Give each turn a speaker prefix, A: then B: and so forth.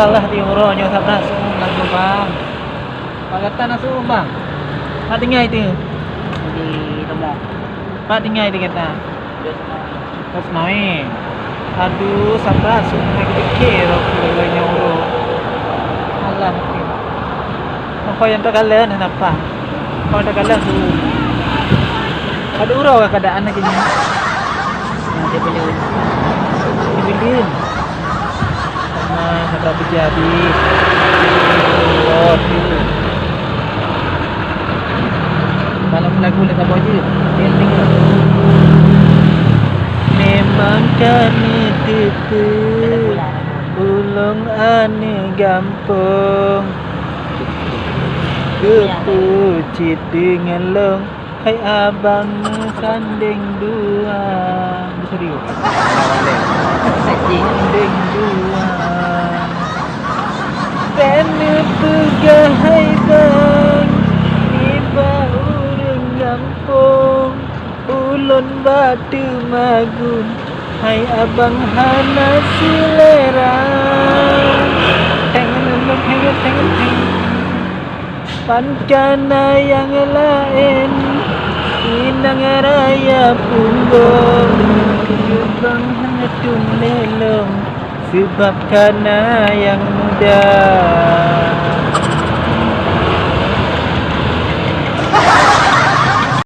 A: kalah di uronyo sabda suum lagu bang. Pagatan na suum bang. Patingay itu.
B: Di rumah.
A: Patingay itu kita.
B: Terus mau.
A: Terus main. Aduh sabda suum lagi kiro kulanya uro. Alam. Kau yang terkalian kenapa? Kau terkalian suum. Ada uro keadaan lagi ni.
B: Nanti beli.
A: Dibilin. Sama sabda jadi. Oh, tu. Malam lagu letak boji. Ending. Memang kami tipu ulung ane gampang kepucit dengan long. Hai abang sanding dua. Serius. Sanding dua. Tenu pegah hai bang iba urang gampang ulun batu magun. Hai abang hana selera. Tengen pancana yang lain inang raya punggung gebang hangatun lelong sebab karena yang muda.